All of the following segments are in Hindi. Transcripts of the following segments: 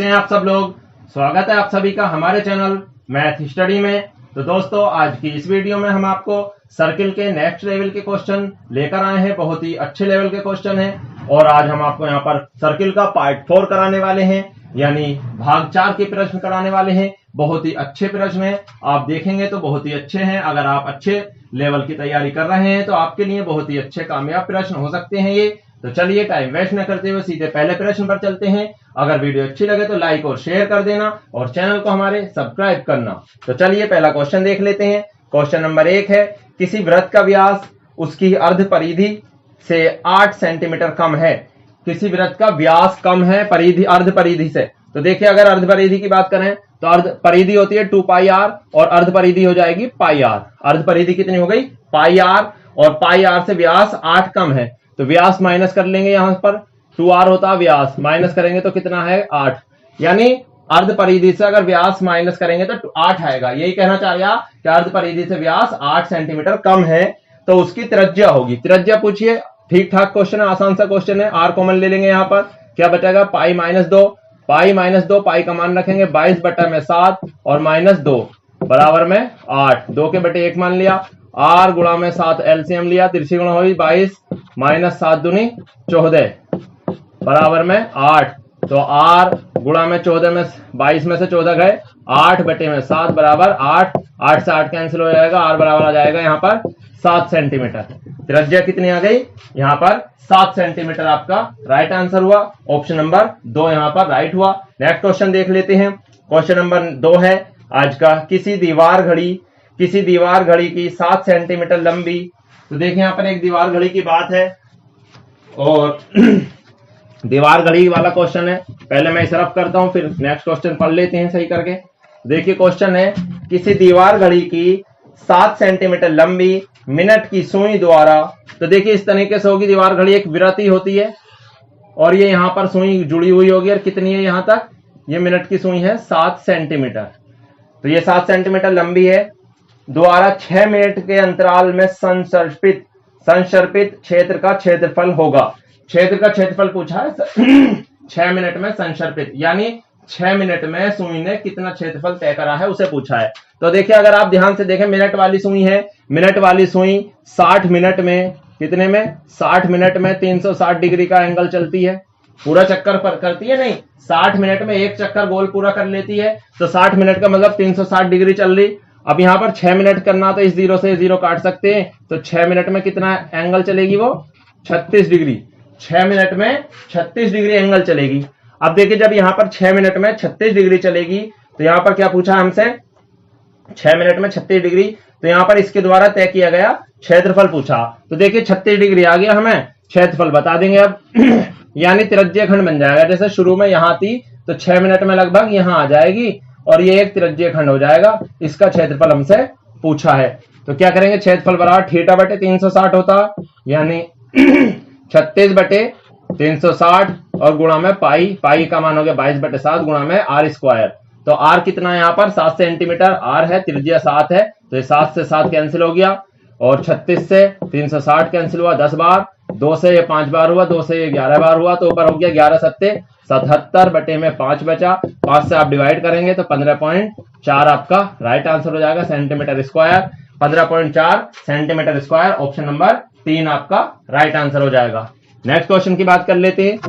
हैं आप सब लोग। स्वागत है आप सभी का हमारे चैनल मैथ स्टडी में। तो दोस्तों आज की इस वीडियो में हम आपको सर्किल के नेक्स्ट लेवल के क्वेश्चन लेकर आए हैं। बहुत ही अच्छे लेवल के क्वेश्चन हैं और आज हम आपको यहाँ पर सर्किल का पार्ट 4 कराने वाले हैं, यानी भाग 4 के प्रश्न कराने वाले हैं। बहुत ही अच्छे प्रश्न हैं, आप देखेंगे तो बहुत ही अच्छे हैं। अगर आप अच्छे लेवल की तैयारी कर रहे हैं तो आपके लिए बहुत ही अच्छे कामयाब प्रश्न हो सकते हैं ये। तो चलिए टाइम वेस्ट न करते हुए सीधे पहले प्रश्न पर चलते हैं। अगर वीडियो अच्छी लगे तो लाइक और शेयर कर देना और चैनल को हमारे सब्सक्राइब करना। तो चलिए पहला क्वेश्चन देख लेते हैं। क्वेश्चन नंबर 1 है, किसी वृत्त का व्यास उसकी अर्ध परिधि से 8 सेंटीमीटर कम है। किसी वृत्त का व्यास कम है परिधि अर्ध परिधि से। तो देखिए अगर अर्ध परिधि की बात करें तो अर्ध परिधि होती है 2 पाई आर और अर्ध परिधि हो जाएगी पाई आर। अर्ध परिधि कितनी हो गई? पाई आर, और पाई आर से व्यास 8 कम है तो व्यास माइनस कर लेंगे। यहां पर 2r होता व्यास, माइनस करेंगे तो कितना है 8। यानी अर्ध परिधि से अगर व्यास माइनस करेंगे तो 8 आएगा। यही कहना चाह रहा कि अर्ध परिधि से व्यास 8 सेंटीमीटर कम है तो उसकी त्रिज्या होगी। त्रिज्या पूछिए, ठीक ठाक क्वेश्चन है, आसान सा क्वेश्चन है। आर कॉमन ले लेंगे, यहाँ पर क्या बचेगा? पाई माइनस 2, पाई माइनस 2, पाई का मान रखेंगे 22/7 और माइनस 2 बराबर में 8। 2 के बटे 1 मान लिया। आर गुणा में 7 एलसीएम लिया, तिरछी गुणा हुई 22 माइनस 7 दूनी 14 बराबर में 8। तो आर गुणा में 14 में 22 में से 14 गए, 8/7 बराबर 8। 8 से 8 कैंसिल हो जाएगा, आर बराबर आ जाएगा यहाँ पर 7 सेंटीमीटर। त्रिज्या कितनी आ गई? यहाँ पर 7 सेंटीमीटर आपका राइट आंसर हुआ। ऑप्शन नंबर 2 यहाँ पर राइट हुआ। नेक्स्ट क्वेश्चन देख लेते हैं। क्वेश्चन नंबर 2 है आज का, किसी दीवार घड़ी की 7 सेंटीमीटर लंबी। तो देखिए यहाँ पर एक दीवार घड़ी की बात है और दीवार घड़ी वाला क्वेश्चन है। पहले मैं इसे रफ करता हूं, फिर नेक्स्ट क्वेश्चन पढ़ लेते हैं सही करके। देखिए क्वेश्चन है, किसी दीवार घड़ी की 7 सेंटीमीटर लंबी मिनट की सुई द्वारा। तो देखिए इस तरीके से होगी दीवार घड़ी, एक वृत्त ही होती है और ये यहाँ पर सुई जुड़ी हुई होगी। और कितनी है यहाँ तक? ये मिनट की सुई है 7 सेंटीमीटर। तो ये 7 सेंटीमीटर लंबी है, द्वारा 6 मिनट के अंतराल में संसर्पित क्षेत्र का क्षेत्रफल होगा। क्षेत्र का क्षेत्रफल पूछा है 6 मिनट में संसर्पित, यानी 6 मिनट में सुई ने कितना क्षेत्रफल तय करा है उसे पूछा है। तो देखिए अगर आप ध्यान से देखें, मिनट वाली सुई है, मिनट वाली सुई 60 मिनट में कितने में? 60 मिनट में 360 डिग्री का एंगल चलती है। पूरा चक्कर पर करती है नहीं, 60 मिनट में एक चक्कर गोल पूरा कर लेती है। तो 60 मिनट का मतलब 360 डिग्री चल रही। अब यहाँ पर 6 मिनट करना तो इस 0 से 0 काट सकते हैं। तो 6 मिनट में कितना एंगल चलेगी? वो 36 डिग्री। 6 मिनट में 36 डिग्री एंगल चलेगी। अब देखिए जब यहाँ पर 6 मिनट में 36 डिग्री चलेगी तो यहाँ पर क्या पूछा हमसे? 6 मिनट में 36 डिग्री। तो यहाँ पर इसके द्वारा तय किया गया क्षेत्रफल पूछा। तो देखिए 36 डिग्री आ गया, हमें क्षेत्रफल बता देंगे अब यानी त्रिज्यीय खंड बन जाएगा। जैसे शुरू में यहाँ थी तो 6 मिनट में लगभग यहाँ आ जाएगी और ये एक त्रिज्यीय खंड हो जाएगा। इसका क्षेत्रफल हमसे पूछा है। तो क्या करेंगे? क्षेत्रफल बराबर θ/360 होता, यानी 36/360 और गुणा में पाई का मान हो गया 22/7 गुणा में r²। तो r कितना है यहाँ पर? 7 सेंटीमीटर r है, त्रिज्या 7 है तो ये 7 से 7 कैंसिल हो गया और 36 से 360 कैंसिल हुआ 10 बार, 2 से ये 5 बार हुआ, 2 से ये 11 बार हुआ तो ऊपर हो गया 11 सत्ते 77/5 बचा। 5 से आप डिवाइड करेंगे तो 15.4 आपका राइट आंसर हो जाएगा centimetre square. 15.4 centimetre square, option number 3 आपका राइट आंसर हो जाएगा। नेक्स्ट क्वेश्चन की बात कर लेते हैं।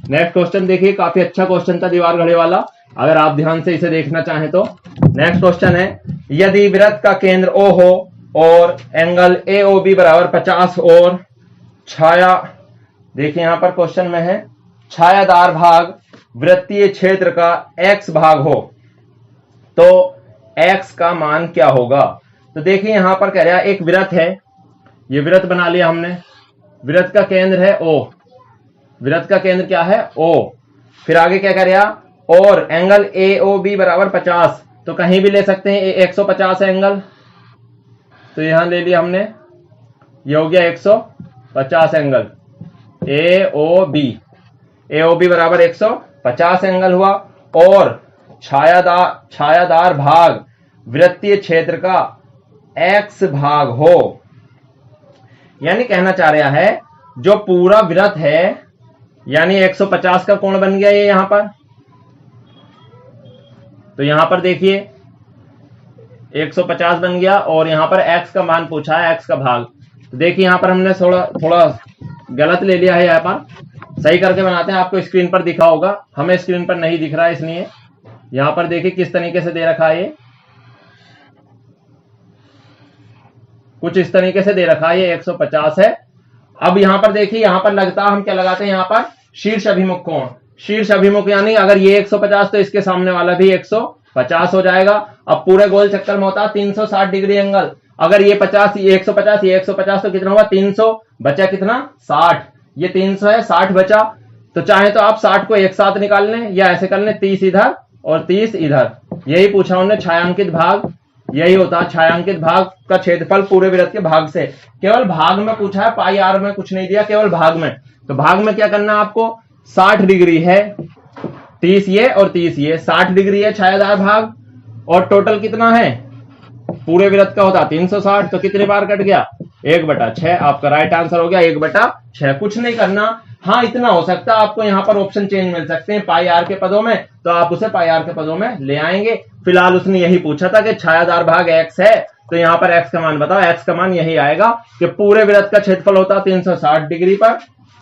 नेक्स्ट क्वेश्चन देखिए, काफी अच्छा क्वेश्चन था दीवार घड़ी वाला, अगर आप ध्यान से इसे देखना चाहें तो। नेक्स्ट क्वेश्चन है, यदि वृत्त का केंद्र O हो और एंगल AOB बराबर 50 और छाया, देखिए यहां पर क्वेश्चन में है छायादार भाग वृत्तीय क्षेत्र का x भाग हो तो x का मान क्या होगा? तो देखिए यहां पर कह रहा है एक वृत्त है, ये वृत्त बना लिया हमने, वृत्त का केंद्र है O, वृत्त का केंद्र क्या है? O। फिर आगे क्या कह रहा? और एंगल AOB बराबर 50, तो कहीं भी ले सकते हैं, 150 है एंगल, तो यहां ले लिया हमने, ये हो गया 150 एंगल AOB बराबर 150 एंगल हुआ। और छायादार भाग वृत्तीय क्षेत्र का x भाग हो, यानी कहना चाह रहा है जो पूरा वृत्त है, यानी 150 का कोण बन गया ये यहां पर, तो यहां पर देखिए 150 बन गया और यहां पर x का मान पूछा है, x का भाग। तो देखिए यहां पर हमने थोड़ा गलत ले लिया है, यहां पर सही करके बनाते हैं। आपको स्क्रीन पर दिखा होगा, हमें स्क्रीन पर नहीं दिख रहा है, इसलिए यहां पर देखिए किस तरीके से दे रखा है। ये कुछ इस तरीके से दे रखा है, ये 150 है। अब यहां पर देखिए, यहां पर लगता हम क्या लगाते हैं, यहां पर शीर्ष अभिमुख कोण। शीर्ष अभिमुख यानी अगर ये 150 तो इसके सामने वाला भी 150 हो जाएगा। अब पूरे गोल चक्कर में होता है 360 डिग्री एंगल। अगर ये 50, ये 150, ये 150 तो कितना हुआ 300, बचा कितना 60। ये 300 है, 60 बचा। तो चाहे तो आप 60 को एक साथ निकाल लें या ऐसे कर लें, 30 इधर और 30 इधर। यही पूछा उन्होंने, छायांकित भाग यही होता है। छायांकित भाग का क्षेत्रफल पूरे वृत्त के भाग से। केवल भाग में पूछा है, पाई आर में कुछ नहीं दिया, केवल भाग में। तो भाग में क्या करना है आपको, 60 डिग्री है, 30 ये और 30 ये, 60 डिग्री है छायादार भाग। और टोटल कितना है, पूरे वृत्त का होता 360, तो कितने बार कट गया 1/6। आपका राइट आंसर हो गया 1/6। कुछ नहीं करना। हाँ, इतना हो सकता है आपको यहाँ पर ऑप्शन चेंज मिल सकते हैं पाई आर के पदों में, तो आप उसे पाई आर के पदों में ले आएंगे। फिलहाल उसने यही पूछा था कि छायादार भाग x है, तो यहाँ पर x का मान बताओ। x का मान यही आएगा कि पूरे वृत्त का क्षेत्रफल होता 360 डिग्री पर,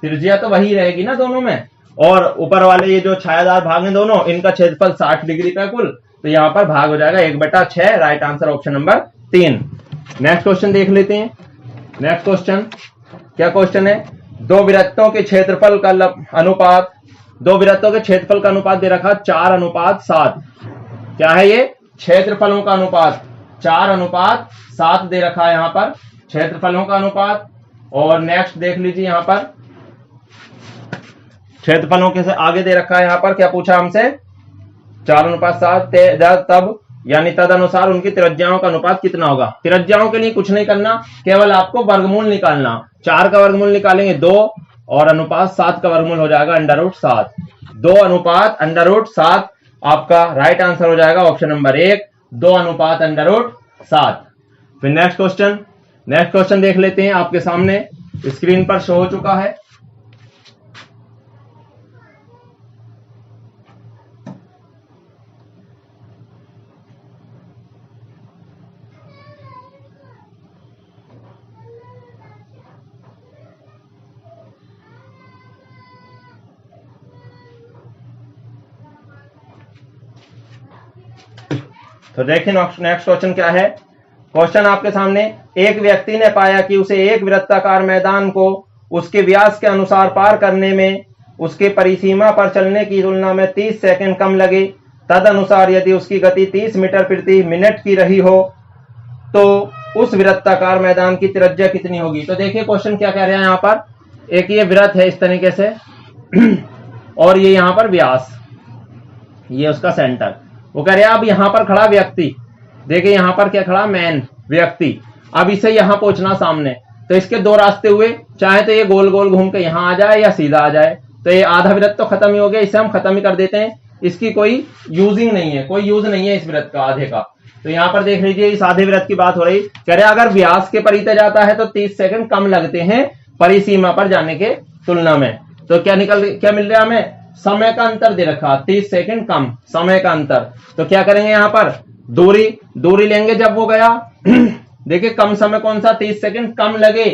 त्रिज्या तो वही रहेगी ना दोनों में, और ऊपर वाले ये जो छायादार भाग हैं दोनों, इनका क्षेत्रफल 60 डिग्री का कुल। तो यहाँ पर भाग हो जाएगा 1/6। Right answer option number 3। Next question देख लेते हैं। नेक्स्ट क्वेश्चन क्या क्वेश्चन है, दो वृत्तों के क्षेत्रफल का अनुपात, दो वृत्तों के क्षेत्रफल का अनुपात दे रखा 4:7। क्या है ये, क्षेत्रफलों का अनुपात 4:7 दे रखा है यहाँ पर, क्षेत्रफलों का अनुपात। और नेक्स्ट देख लीजिए, यहाँ पर क्षेत्रफलों के से आगे दे रखा है, यहाँ पर क्या पूछा हमसे, 4:7 तब यानी तद अनुसार उनकी त्रिज्याओं का अनुपात कितना होगा। त्रिज्याओं के लिए कुछ नहीं करना, केवल आपको वर्गमूल निकालना। 4 का वर्गमूल निकालेंगे 2 और अनुपात 7 का वर्गमूल हो जाएगा √7। 2/√7 आपका राइट आंसर हो जाएगा ऑप्शन नंबर 1, 2/√7। फिर नेक्स्ट क्वेश्चन देख लेते हैं। आपके सामने स्क्रीन पर शो हो चुका है। तो देखिए नेक्स्ट क्वेश्चन क्या है। क्वेश्चन आपके सामने, एक व्यक्ति ने पाया कि उसे एक वृत्ताकार मैदान को उसके व्यास के अनुसार पार करने में उसके परिसीमा पर चलने की तुलना में 30 सेकंड कम लगे। तद अनुसार यदि उसकी गति 30 मीटर प्रति मिनट की रही हो तो उस वृत्ताकार मैदान की त्रिज्या कितनी होगी। तो देखिए क्वेश्चन क्या कह रहे हैं, यहाँ पर एक ये वृत्त है इस तरीके से और ये यहाँ पर व्यास, ये उसका सेंटर। वो कह रहे हैं अब यहां पर खड़ा व्यक्ति, देखिए यहां पर क्या खड़ा, मैन व्यक्ति। अब इसे यहां पहुंचना सामने, तो इसके दो रास्ते हुए, चाहे तो ये गोल गोल घूम के यहां आ जाए या सीधा आ जाए। तो ये आधा वृत्त तो खत्म ही हो गया, इसे हम खत्म ही कर देते हैं। इसकी कोई यूजिंग नहीं है, कोई यूज नहीं है इस वृत्त का आधे का। तो यहाँ पर देख लीजिए इस आधे वृत्त की बात हो रही। कह रहे अगर व्यास के परिते जाता है तो 30 सेकंड कम लगते हैं परिसीमा पर जाने के तुलना में। तो क्या मिल रहा है हमें, समय का अंतर दे रखा 30 सेकंड कम समय का अंतर। तो क्या करेंगे, यहाँ पर दूरी लेंगे जब वो गया देखिए कम समय कौन सा, 30 सेकंड कम लगे,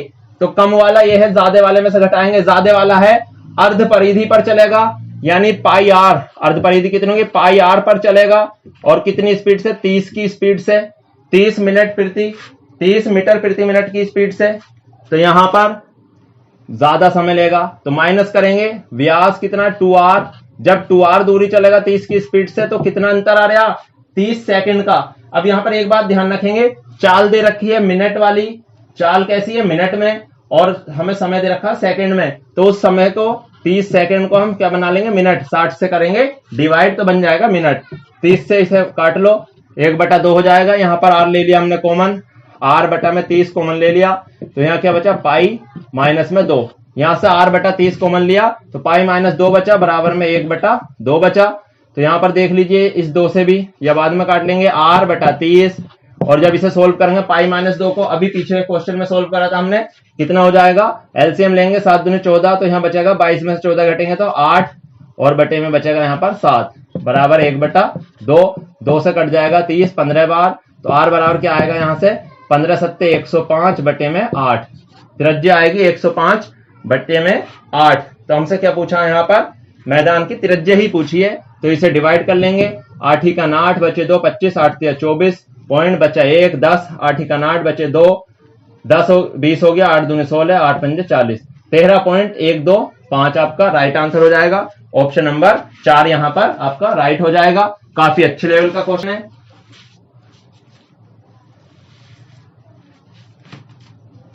तो कम वाला ये है, ज्यादा वाले में से घटाएंगे, ज्यादा वाला है अर्ध परिधि पर चलेगा, यानी पाई आर। अर्ध परिधि कितनी होगी, पाई आर पर चलेगा। और कितनी स्पीड से, 30 की स्पीड से, 30 मीटर प्रति मिनट की स्पीड से। तो यहां पर ज्यादा समय लेगा, तो माइनस करेंगे। व्यास कितना, 2r। जब 2r दूरी चलेगा 30 की स्पीड से, तो कितना अंतर आ रहा, 30 सेकंड का। अब यहां पर एक बात ध्यान रखेंगे, चाल दे रखी है मिनट वाली, चाल कैसी है मिनट में, और हमें समय दे रखा सेकंड में। तो उस समय को 30 सेकंड को हम क्या बना लेंगे, मिनट। 60 से करेंगे डिवाइड तो बन जाएगा मिनट। 30 से इसे काट लो, 1/2 हो जाएगा। यहाँ पर r ले लिया हमने कॉमन, r/30 कॉमन ले लिया, तो यहाँ क्या बचा, पाई माइनस में 2। यहां से r/30 कॉमन लिया तो पाई माइनस 2 बचा, बराबर में 1/2 बचा। तो यहां पर देख लीजिए इस 2 से भी, या बाद में काट लेंगे, r/30। और जब इसे सोल्व करेंगे पाई माइनस 2 को, अभी पीछे क्वेश्चन में सोल्व करा था हमने, कितना हो जाएगा, एलसीएम लेंगे 7 दूनी 14, तो यहाँ बचेगा 22 में से 14 घटेंगे तो 8, और बटे में बचेगा यहाँ पर 7, बराबर 1/2। 2 से कट जाएगा 30, 15 बार, तो R बराबर क्या आएगा यहाँ से 15 सत्ते 105 बटे में 8, त्रिज्या आएगी 105 बटे में 8। तो हमसे क्या पूछा है यहाँ पर, मैदान की त्रिज्या ही पूछी है, तो इसे डिवाइड कर लेंगे। 8 ही का 8 बचे 2 25, 8 तिया 24, पॉइंट बचा 1 10, 8 ही का 8 बचे 2 10 20 हो गया, 8 दूनी 16, 8 पंजे 40, 13.125 आपका राइट आंसर हो जाएगा। ऑप्शन नंबर 4 यहाँ पर आपका राइट हो जाएगा। काफी अच्छे लेवल का क्वेश्चन है।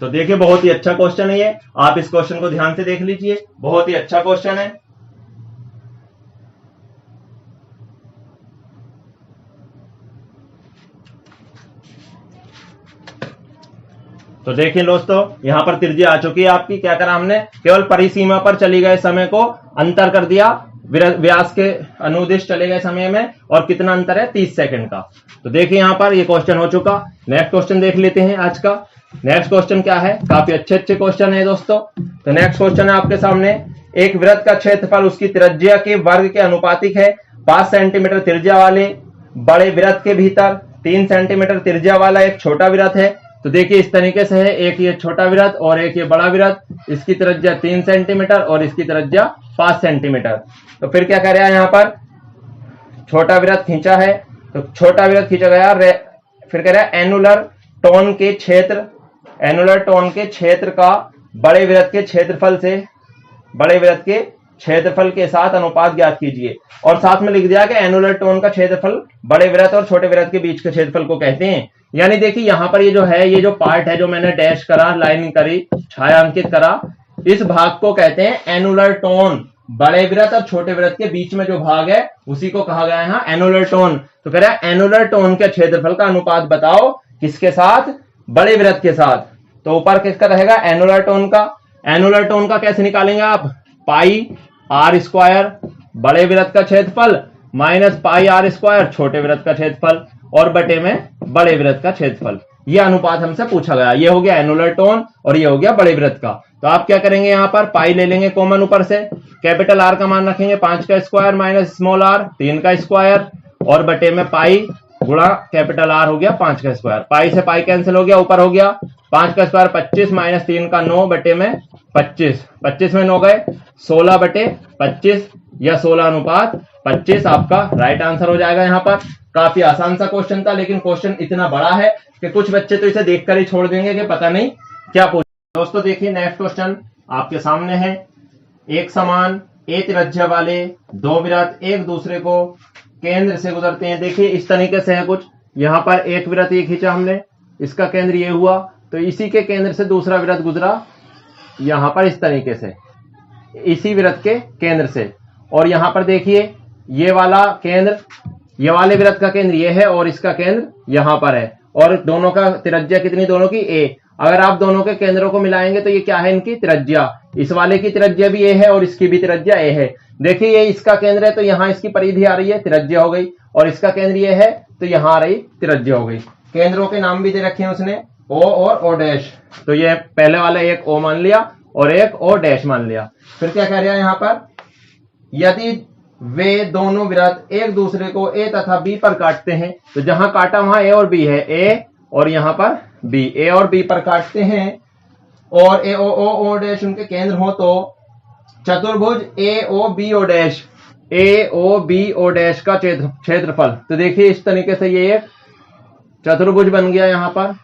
तो देखिए बहुत ही अच्छा क्वेश्चन है ये, आप इस क्वेश्चन को ध्यान से देख लीजिए, बहुत ही अच्छा क्वेश्चन है। तो देखिए दोस्तों यहां पर त्रिज्या आ चुकी है आपकी। क्या करा हमने, केवल परिसीमा पर चली गए समय को अंतर कर दिया, व्यास के अनुदिश चले गए समय में, और कितना अंतर है 30 सेकंड का। तो देखिए यहां पर ये क्वेश्चन हो चुका। नेक्स्ट क्वेश्चन देख लेते हैं आज का। नेक्स्ट क्वेश्चन क्या है, काफी अच्छे क्वेश्चन है दोस्तों। तो नेक्स्ट क्वेश्चन है आपके सामने, एक वृत्त का क्षेत्रफल उसकी त्रिज्या के वर्ग के अनुपातिक है। 5 सेंटीमीटर त्रिज्या वाले बड़े वृत्त के भीतर 3 सेंटीमीटर त्रिज्या वाला एक छोटा वृत्त है। तो देखिए इस तरीके से है, एक ये छोटा वृत्त और एक ये बड़ा वृत्त, इसकी त्रिज्या 3 सेंटीमीटर और इसकी त्रिज्या 5 सेंटीमीटर। तो फिर क्या कर रहा है, यहाँ पर छोटा वृत्त खींचा है, तो छोटा वृत्त खींचा गया, फिर कह रहा है एनुलर टोन के क्षेत्र, एनुलर टोन के क्षेत्र का बड़े वृत्त के क्षेत्रफल से, बड़े वृत्त के क्षेत्रफल के साथ अनुपात ज्ञात कीजिए। और साथ में लिख दिया कि एनुलर टोन का क्षेत्रफल बड़े वृत्त और छोटे वृत्त के बीच के क्षेत्रफल को कहते हैं। यानी देखिए यहां पर ये जो है, ये जो पार्ट है जो मैंने डैश करा, लाइन करी, छायांकित करा, इस भाग को कहते हैं एनुलर टोन। बड़े वृत्त और छोटे वृत्त के बीच में जो भाग है उसी को कहा गया है यहाँ एनुलर टोन। तो कह रहा है एनुलर टोन के क्षेत्रफल का अनुपात बताओ, किसके साथ, बड़े वृत्त के साथ। तो ऊपर किसका रहेगा, एनुलर टोन का। एनुलर टोन का कैसे निकालेंगे आप, पाई आर स्क्वायर बड़े वृत्त का क्षेत्रफल माइनस पाई आर स्क्वायर छोटे वृत्त का क्षेत्रफल, और बटे में बड़े वृत्त का क्षेत्रफल। यह अनुपात हमसे पूछा गया। ये हो गया एनुलर टोन और ये हो गया बड़े वृत्त का। तो आप क्या करेंगे, यहाँ पर पाई ले लेंगे कॉमन ऊपर से, कैपिटल आर का मान रखेंगे 5 का स्क्वायर माइनस स्मॉल आर 3 का स्क्वायर, और बटे में पाई गुणा कैपिटल आर हो गया 5 का स्क्वायर। पाई से पाई कैंसिल हो गया, ऊपर हो गया 5 का स्क्वायर 25 माइनस 3 का 9 बटे में 25, 25 में 9 गए 16 बटे 25 या 16 अनुपात 25 आपका राइट आंसर हो जाएगा। यहाँ पर काफी आसान सा क्वेश्चन था, लेकिन क्वेश्चन इतना बड़ा है कि कुछ बच्चे तो इसे देखकर ही छोड़ देंगे कि पता नहीं क्या पूछ। दोस्तों देखिए नेक्स्ट क्वेश्चन आपके सामने है, एक समान ए त्रिज्या वाले दो वृत्त एक दूसरे को केंद्र से गुजरते हैं। देखिए इस तरीके से है कुछ, यहाँ पर एक वृत्त ये खींचा हमने, इसका केंद्र ये हुआ, तो इसी के केंद्र से दूसरा वृत्त गुजरा यहाँ पर इस तरीके से, इसी वृत्त के केंद्र से। और यहाँ पर देखिए ये वाला केंद्र, ये वाले वृत्त का केंद्र ये है और इसका केंद्र यहाँ पर है, और दोनों का त्रिज्या कितनी, दोनों की ए। अगर आप दोनों के केंद्रों को मिलाएंगे तो ये क्या है, इनकी त्रिज्या। इस वाले की त्रिज्या भी ए है और इसकी भी त्रिज्या ए है। देखिए ये इसका केंद्र है तो यहाँ इसकी परिधि आ रही है, त्रिज्या हो गई, और इसका केंद्र ये है तो यहाँ आ रही त्रिज्या हो गई। केंद्रों के नाम भी दे रखे हैं उसने, ओ और ओ डैश। तो ये पहले वाला एक ओ मान लिया और एक ओ डैश मान लिया। फिर क्या कह रहा है यहाँ पर, यदि वे दोनों वृत्त एक दूसरे को ए तथा बी पर काटते हैं, तो जहां काटा वहां ए और बी है, ए और यहाँ पर बी, ए और बी पर काटते हैं, और ए ओ डैश उनके केंद्र हो, तो चतुर्भुज ए ओ बी ओ डैश, ए ओ बी ओ डैश का क्षेत्रफल। तो देखिए इस तरीके से ये एक चतुर्भुज बन गया। यहाँ पर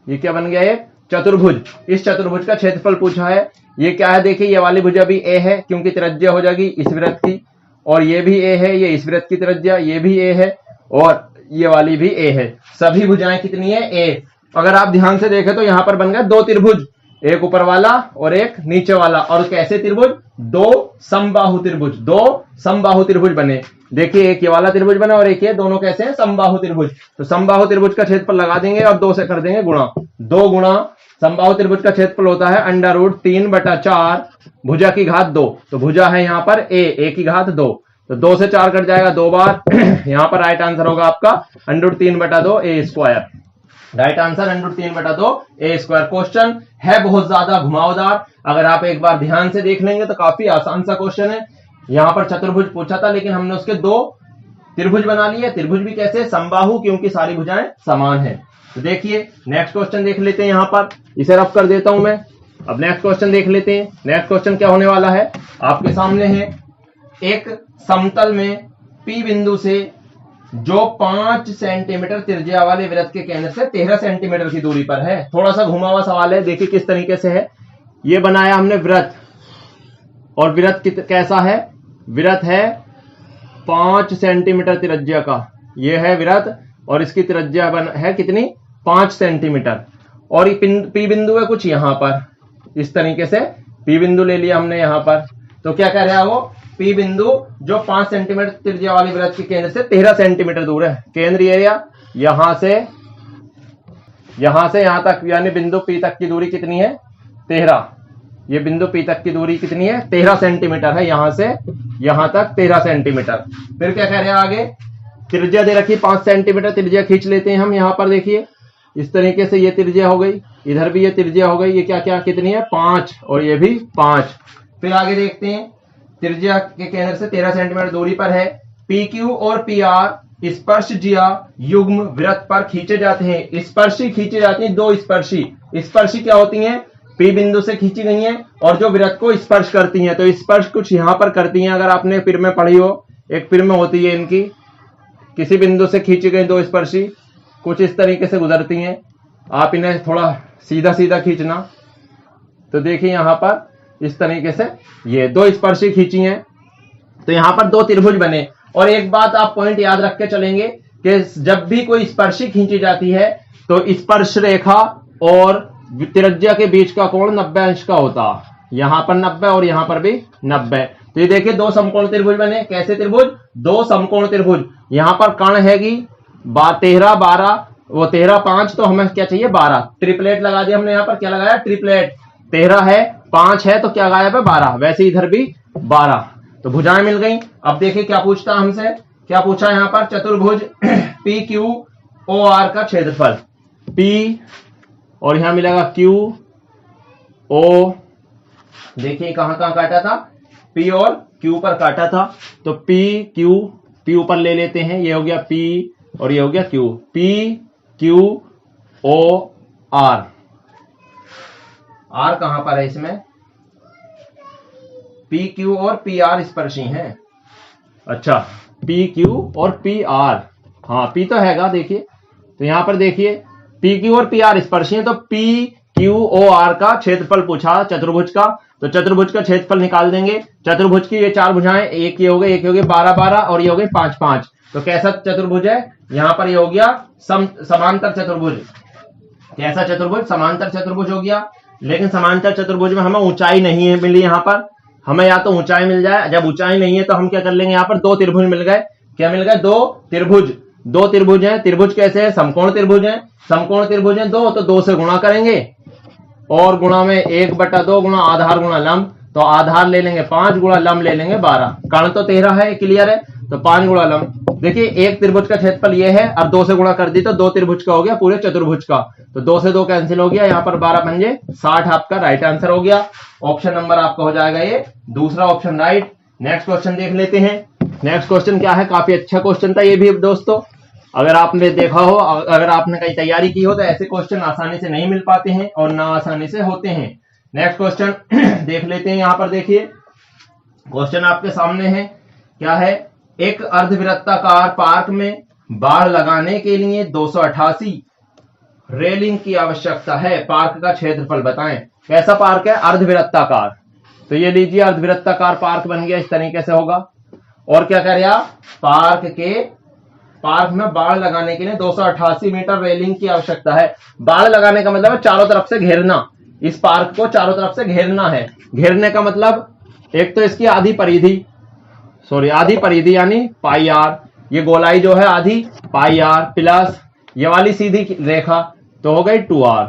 ये क्या बन गया, एक चतुर्भुज। इस चतुर्भुज का क्षेत्रफल पूछा है। ये क्या है, देखिए ये वाली भुजा भी ए है क्योंकि त्रिज्या हो जाएगी इस वृत्त की, और ये भी ए है, ये इस वृत्त की त्रिज्या, ये भी ए है और ये वाली भी ए है। सभी भुजाएं कितनी है, ए। अगर आप ध्यान से देखें तो यहाँ पर बन गया दो त्रिभुज, एक ऊपर वाला और एक नीचे वाला। और कैसे त्रिभुज, दो समबाहु त्रिभुज, दो समबाहु त्रिभुज बने। देखिए एक ये वाला त्रिभुज बना और एक ये, दोनों कैसे हैं, समबाहु त्रिभुज। तो समबाहु त्रिभुज का क्षेत्रफल लगा देंगे और 2 से कर देंगे गुणा। 2 गुणा समबाहु त्रिभुज का क्षेत्रफल होता है √3/4 भुजा की घात 2। तो भुजा है यहाँ पर ए की घात 2, तो 2 से 4 कट जाएगा 2 बार। यहाँ पर राइट आंसर होगा आपका √3/2 ए स्क्वायर। राइट आंसर √3/2 ए स्क्वायर। क्वेश्चन है बहुत ज्यादा घुमावदार, अगर आप एक बार ध्यान से देख लेंगे तो काफी आसान सा क्वेश्चन है। यहाँ पर चतुर्भुज पूछा था लेकिन हमने उसके 2 त्रिभुज बना लिए। त्रिभुज भी कैसे? समबाहु, क्योंकि सारी भुजाएं समान है। तो देखिए नेक्स्ट क्वेश्चन देख लेते हैं। यहां पर इसे रफ कर देता हूं मैं। अब नेक्स्ट क्वेश्चन देख लेते हैं। नेक्स्ट क्वेश्चन क्या होने वाला है आपके सामने है, एक समतल में P बिंदु से जो 5 सेंटीमीटर त्रिज्या वाले वृत्त के केंद्र से 13 सेंटीमीटर की दूरी पर है। थोड़ा सा घुमा हुआ सवाल है, देखिए किस तरीके से है। ये बनाया हमने वृत्त, और वृत्त कैसा है? वृत्त है 5 सेंटीमीटर त्रिज्या का। ये है वृत्त और इसकी त्रिज्या है कितनी? 5 सेंटीमीटर। और ये P बिंदु है कुछ यहां पर, इस तरीके से P बिंदु ले लिया हमने यहां पर। तो क्या कह रहा है वो? P बिंदु जो 5 सेंटीमीटर त्रिज्या वाली वृत्त के केंद्र से 13 सेंटीमीटर दूर है। केंद्रीय एरिया यहां से यहां तक, यानी बिंदु P तक की दूरी कितनी है? 13। ये बिंदु P तक की दूरी कितनी है? 13 सेंटीमीटर है। यहां से यहां तक 13 सेंटीमीटर। फिर क्या कह रहे हैं आगे? त्रिज्या दे रखी 5 सेंटीमीटर। त्रिज्या खींच लेते हैं हम। यहां पर देखिए इस तरीके से ये त्रिज्या हो गई, इधर भी ये त्रिज्या हो गई। ये क्या क्या कितनी है? 5, और ये भी 5। फिर आगे देखते हैं, त्रिज्या के केंद्र से 13 सेंटीमीटर दूरी पर है। PQ और PR स्पर्शजिया युग्म वृत्त पर खींचे जाते हैं। स्पर्शी खींचे जाते हैं, दो स्पर्शी। स्पर्शी क्या होती हैं? P बिंदु से खींची गई हैं और जो वृत्त को स्पर्श करती हैं। तो स्पर्श कुछ यहां पर करती हैं। अगर आपने फिल्म में पढ़ी हो, एक फिल्म होती है इनकी, किसी बिंदु से खींची गई दो स्पर्शी कुछ इस तरीके से गुजरती हैं। आप इन्हें थोड़ा सीधा सीधा खींचना, तो देखिए यहां पर इस तरीके से ये दो स्पर्शी खींची हैं। तो यहां पर दो त्रिभुज बने। और एक बात आप पॉइंट याद रख के चलेंगे कि जब भी कोई स्पर्शी खींची जाती है तो स्पर्श रेखा और त्रिज्या के बीच का कोण 90 अंश का होता। यहां पर 90 और यहां पर भी 90। तो ये देखिए दो समकोण त्रिभुज बने। कैसे त्रिभुज? दो समकोण त्रिभुज। यहां पर कर्ण हैगी 13 12, वो 13 5, तो हमें क्या चाहिए? 12। ट्रिपलेट लगा दिया हमने। यहां पर क्या लगाया? ट्रिपलेट। 13 है, 5 है, तो क्या गायब है? 12। वैसे इधर भी 12। तो भुजाएं मिल गई। अब देखिए क्या पूछता हमसे। क्या पूछा यहां पर? चतुर्भुज PQOR का क्षेत्रफल। P और यहां मिलेगा QO। देखिए कहां कहां काटा था? P और Q पर काटा था। तो P ऊपर ले लेते हैं। ये हो गया P और ये हो गया Q। PQOR। R कहां पर है इसमें? PQ और PR स्पर्शी हैं। अच्छा, PQ और PR, हाँ P तो हैगा। देखिए तो यहां पर देखिए PQ और PR स्पर्शी हैं। तो PQOR का क्षेत्रफल पूछा चतुर्भुज का। तो चतुर्भुज का क्षेत्रफल निकाल देंगे। चतुर्भुज की ये चार भुजाएं, एक ये हो गई, एक हो गई 12 12, और ये हो गई 5 5। तो कैसा चतुर्भुज है? यहां पर ये हो गया समांतर चतुर्भुज। कैसा चतुर्भुज? समांतर चतुर्भुज हो गया। लेकिन समांतर चतुर्भुज में हमें ऊंचाई नहीं है मिली। यहां पर हमें या तो ऊंचाई मिल जाए, जब ऊंचाई नहीं है तो हम क्या कर लेंगे? यहां पर दो त्रिभुज मिल गए। क्या मिल गए? दो त्रिभुज। दो त्रिभुज हैं। त्रिभुज कैसे है? समकोण त्रिभुज हैं। समकोण त्रिभुज हैं दो, तो 2 से गुणा करेंगे और गुणा में 1/2 गुणा आधार गुणा लंब। तो आधार ले लेंगे 5 गुणा लंब ले लेंगे 12। कर्ण तो 13 है, क्लियर है। तो 5 गुणा लंब। देखिए एक त्रिभुज का क्षेत्रफल ये है और 2 से गुणा कर दी तो दो त्रिभुज का हो गया पूरे चतुर्भुज का। तो 2 से 2 कैंसिल हो गया। यहाँ पर 12 पंजे 60 आपका राइट आंसर हो गया। ऑप्शन नंबर आपका हो जाएगा ये दूसरा ऑप्शन राइट। नेक्स्ट क्वेश्चन देख लेते हैं। नेक्स्ट क्वेश्चन क्या है? काफी अच्छा क्वेश्चन था ये भी दोस्तों। अगर आपने देखा हो, अगर आपने कहीं तैयारी की हो तो ऐसे क्वेश्चन आसानी से नहीं मिल पाते हैं और ना आसानी से होते हैं। नेक्स्ट क्वेश्चन देख लेते हैं। यहां पर देखिए क्वेश्चन आपके सामने है। क्या है? एक अर्धवृत्ताकार पार्क में बाड़ लगाने के लिए 288 रेलिंग की आवश्यकता है। पार्क का क्षेत्रफल बताएं। कैसा पार्क है? अर्धवृत्ताकार। तो ये लीजिए अर्धवृत्ताकार पार्क बन गया, इस तरीके से होगा। और क्या कर रहा? पार्क में बाड़ लगाने के लिए 288 मीटर रेलिंग की आवश्यकता है। बाड़ लगाने का मतलब है चारों तरफ से घेरना। इस पार्क को चारों तरफ से घेरना है। घेरने का मतलब एक तो इसकी आधी परिधि यानी पाई आर। ये गोलाई जो है आधी पाई आर प्लस ये वाली सीधी रेखा तो हो गई 2r।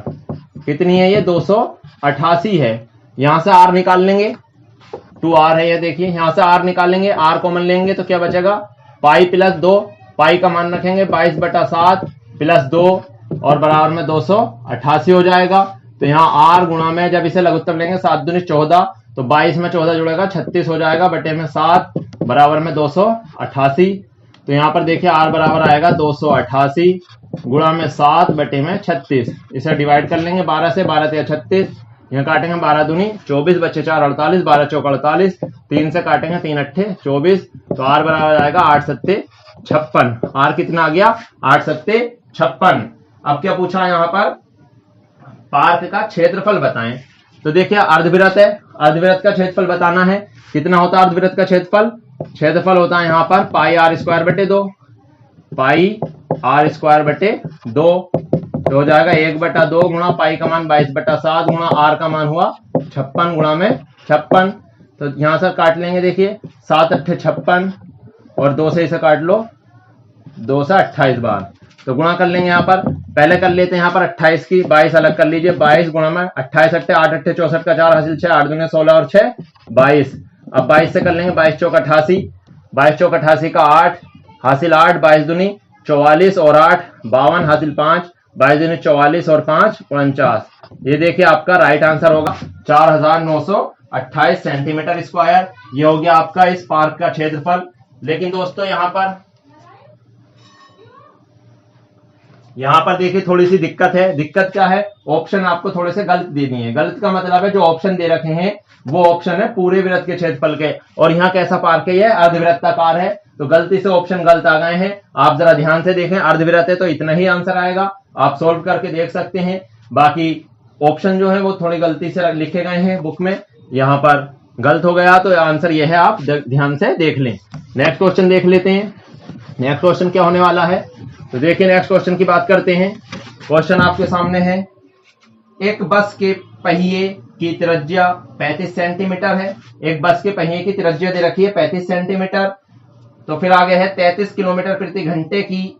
कितनी है ये? 288 है। यहां से r निकाल लेंगे। 2r है ये, देखिए यहां से r निकालेंगे, r कॉमन लेंगे तो क्या बचेगा? Pi plus 2। पाई का मान रखेंगे 22/7 प्लस 2 और बराबर में 288 हो जाएगा। तो यहाँ r गुणा में जब इसे लघुत्तम लेंगे 7 दूनी 14, तो 22 में 14 जुड़ेगा 36 हो जाएगा बटे में 7 बराबर में 288। तो तो यहाँ पर देखिए R बराबर आएगा 288 गुणा में 7 बटे में 36। इसे डिवाइड कर लेंगे 12 से, 12 या 36, यहाँ काटेंगे 12 दूनी 24, बच्चे 4 48, 12 चौक 48, 3 से काटेंगे 3 अट्ठे 24, तो R बराबर आएगा 8 सत्ते 56। R कितना आ गया? 8 सत्ते 56। अब क्या पूछा यहाँ पर? पार्क का क्षेत्रफल बताएं। तो देखिए अर्धवृत्त है, अर्धवृत्त का क्षेत्रफल बताना है। कितना होता है अर्धवृत्त का क्षेत्रफल? क्षेत्रफल होता है यहाँ पर पाई R स्क्वायर बटे 2, पाई R स्क्वायर बटे 2, तो हो जाएगा 1/2 गुणा पाई का मान 22/7 गुणा R का मान हुआ 56 गुणा में 56। तो यहां से काट लेंगे, देखिए 7 अट्ठे 56 और 2 से इसे काट लो 2 से 28 बार, तो गुणा कर लेंगे। यहाँ पर पहले कर लेते हैं यहाँ पर 28 की, 22 अलग कर लीजिए, 22 गुणा में 28 अट्ठे 8 अट्ठे 64 का 4 हासिल 6, 8 दूनी 16 और 6 22। अब 22 से कर लेंगे 22 चौक 88, 22 चौक 88 का 8 हासिल 8, 22 दूनी 44 और 8 52 हासिल 5, 22 दूनी 44 और 5 49। ये देखिए आपका राइट आंसर होगा 4928 सेंटीमीटर स्क्वायर। ये हो गया आपका इस पार्क का क्षेत्रफल। लेकिन दोस्तों यहाँ पर देखिए थोड़ी सी दिक्कत है। दिक्कत क्या है? ऑप्शन आपको थोड़े से गलत दे दिए हैं। गलत का मतलब है जो ऑप्शन दे रखे हैं वो ऑप्शन है पूरे वृत्त के क्षेत्रफल के, और यहाँ कैसा पार्क है? ये अर्धवृत्ताकार है, तो गलती से ऑप्शन गलत आ गए हैं। आप जरा ध्यान से देखें, अर्धवृत्त है तो इतना ही आंसर आएगा, आप सोल्व करके देख सकते हैं। बाकी ऑप्शन जो है वो थोड़ी गलती से लिखे गए हैं बुक में, यहाँ पर गलत हो गया, तो आंसर यह है, आप ध्यान से देख लें। नेक्स्ट क्वेश्चन देख लेते हैं। नेक्स्ट क्वेश्चन क्या होने वाला है? तो देखिए नेक्स्ट क्वेश्चन की बात करते हैं। क्वेश्चन आपके सामने है, एक बस के पहिए की त्रिज्या 35 सेंटीमीटर है। एक बस के पहिए की त्रिज्या दे रखी है 35 सेंटीमीटर। तो फिर आगे है 33 किलोमीटर प्रति घंटे की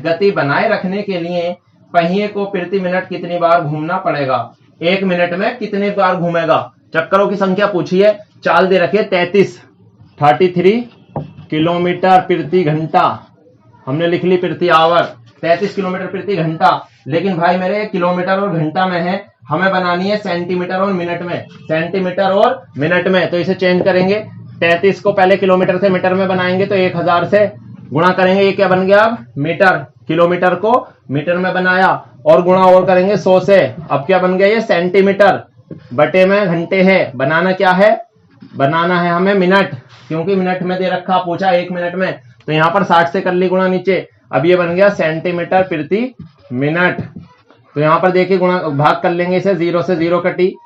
गति बनाए रखने के लिए पहिए को प्रति मिनट कितनी बार घूमना पड़ेगा? 1 मिनट में कितनी बार घूमेगा? चक्करों की संख्या पूछी है, चाल दे रखी है 33 किलोमीटर प्रति घंटा, हमने लिख ली प्रति आवर 33 किलोमीटर प्रति घंटा। लेकिन भाई मेरे किलोमीटर और घंटा में है, हमें बनानी है सेंटीमीटर और मिनट में, सेंटीमीटर और मिनट में। तो इसे चेंज करेंगे, 33 को पहले किलोमीटर से मीटर में बनाएंगे तो 1000 से गुणा करेंगे, ये क्या बन गया अब? मीटर। किलोमीटर को मीटर में बनाया और गुणा और करेंगे 100 से, अब क्या बन गया? ये सेंटीमीटर बटे में घंटे है। बनाना क्या है? बनाना है हमें मिनट, क्योंकि मिनट में दे रखा, पूछा 1 मिनट में, तो यहाँ पर 60 से कर ली गुणा नीचे, अब ये बन गया सेंटीमीटर प्रति मिनट। तो यहाँ पर देखिए गुणा भाग कर लेंगे इसे, 0 से 0 कटी,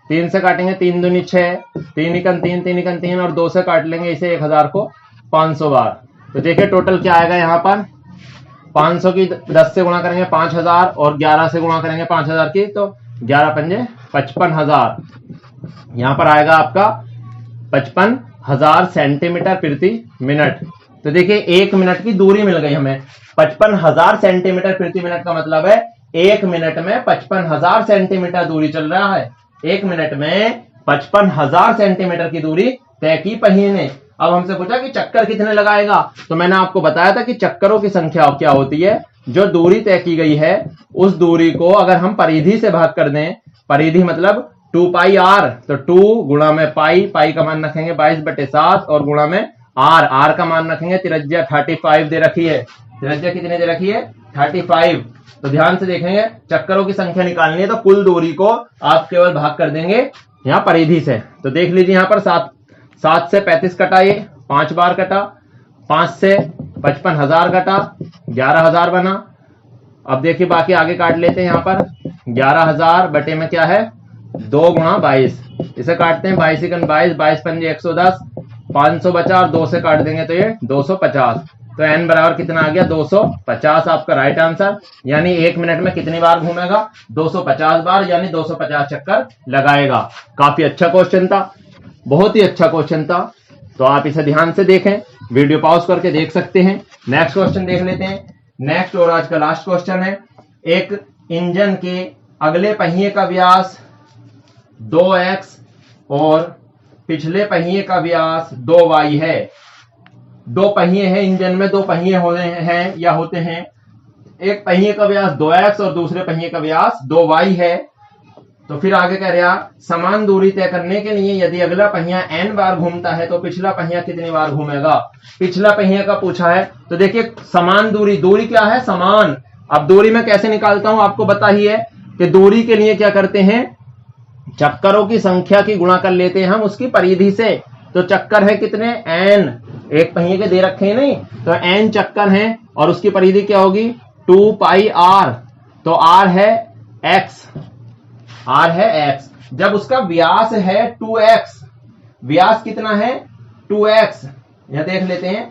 3 से काटेंगे 3 दूनी 6, 3 एकन 3, 3 एकन 3 और 2 से काट लेंगे इसे 1000 को 500 बार। तो देखिए टोटल क्या आएगा यहाँ पर? 500 की 10 से गुणा करेंगे 5000 और 11 से गुणा करेंगे 5000 की, तो 11 पंजे 55,000। यहाँ पर आएगा आपका 55,000 सेंटीमीटर प्रति मिनट। तो देखिए 1 मिनट की दूरी मिल गई हमें। 55,000 सेंटीमीटर प्रति मिनट का मतलब है 1 मिनट में 55,000 सेंटीमीटर दूरी चल रहा है। 1 मिनट में 55,000 सेंटीमीटर की दूरी तय की पहिए ने। अब हमसे पूछा कि चक्कर कितने लगाएगा, तो मैंने आपको बताया था कि चक्करों की संख्या क्या होती है? जो दूरी तय की गई है उस दूरी को अगर हम परिधि से भाग कर दें, परिधि मतलब 2 पाई r, तो 2 गुणा में पाई, पाई का मान रखेंगे 22/7 और गुणा में r, r का मान रखेंगे, त्रिज्या 35 दे रखी है। त्रिज्या कितनी दे रखी है? 35। तो ध्यान से देखेंगे, चक्करों की संख्या निकालनी है तो कुल दूरी को आप केवल भाग कर देंगे यहाँ परिधि से। तो देख लीजिए यहाँ पर 7 से 35 कटा, ये 5 बार कटा, 5 से 55,000 कटा, 11,000 बना। अब देखिए बाकी आगे काट लेते हैं। यहाँ पर 11,000 बटे में क्या है? 2 गुणा 22, इसे काटते हैं 22 एकन 22, 22 पंजे 110, 500 बचा और 2 से काट देंगे तो ये 250। तो n बराबर कितना आ गया? 250 आपका राइट आंसर। यानी 1 मिनट में कितनी बार घूमेगा? 250 बार, यानी 250 चक्कर लगाएगा। काफी अच्छा क्वेश्चन था, बहुत ही अच्छा क्वेश्चन था, तो आप इसे ध्यान से देखें, वीडियो पॉज करके देख सकते हैं। नेक्स्ट क्वेश्चन देख लेते हैं। नेक्स्ट और आज का लास्ट क्वेश्चन है, एक इंजन के अगले पहिए का व्यास 2x और पिछले पहिए का व्यास 2y है। 2 पहिए हैं इंजन में, 2 पहिए होते हैं या होते हैं। एक पहिए का व्यास 2x और दूसरे पहिए का व्यास 2y है। तो फिर आगे कह रहा समान दूरी तय करने के लिए यदि अगला पहिया n बार घूमता है तो पिछला पहिया कितनी बार घूमेगा। पिछला पहिया का पूछा है, तो देखिए समान दूरी, दूरी क्या है समान। अब दूरी में कैसे निकालता हूं आपको पता ही है कि दूरी के लिए क्या करते हैं, चक्करों की संख्या की गुणा कर लेते हैं हम उसकी परिधि से। तो चक्कर है कितने n, एक पहिए के दे रखे हैं नहीं, तो n चक्कर हैं और उसकी परिधि क्या होगी 2 पाई r। तो r है x, r है x। जब उसका व्यास है 2x, व्यास कितना है 2x, यह देख लेते हैं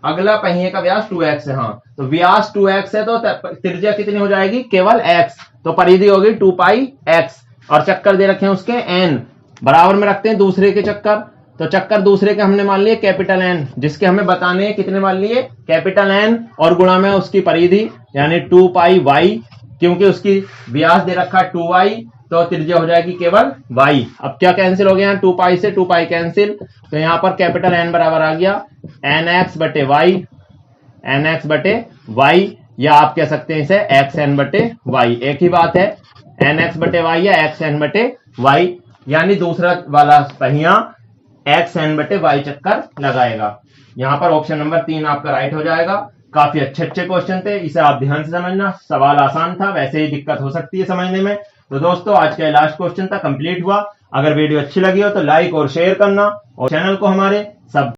अगला पहिए का व्यास 2x है। हाँ, तो व्यास 2x है तो त्रिज्या कितनी हो जाएगी केवल x, तो परिधि होगी 2 पाई x और चक्कर दे रखे हैं उसके n। बराबर में रखते हैं दूसरे के चक्कर, तो चक्कर दूसरे के हमने मान लिए कैपिटल N, जिसके हमें बताने हैं कितने मान लिए कैपिटल N और गुणा में उसकी परिधि यानी 2 पाई y, क्योंकि उसकी व्यास दे रखा 2y तो त्रिज्या हो जाएगी केवल y। अब क्या कैंसिल हो गया, 2 पाई से 2 पाई कैंसिल, तो यहां पर कैपिटल N बराबर आ गया nx बटे y, nx बटे y, या आप कह सकते हैं इसे xn बटे y, एक ही बात है nx बटे y या xn बटे y, यानी दूसरा वाला पहिया xn बटे y चक्कर लगाएगा। यहां पर ऑप्शन नंबर 3 आपका राइट हो जाएगा। काफी अच्छे क्वेश्चन थे, इसे आप ध्यान से समझना। सवाल आसान था, वैसे ही दिक्कत हो सकती है समझने में। तो दोस्तों आज का लास्ट क्वेश्चन था, कंप्लीट हुआ। अगर वीडियो अच्छी लगी हो तो लाइक और शेयर करना और चैनल को हमारे सब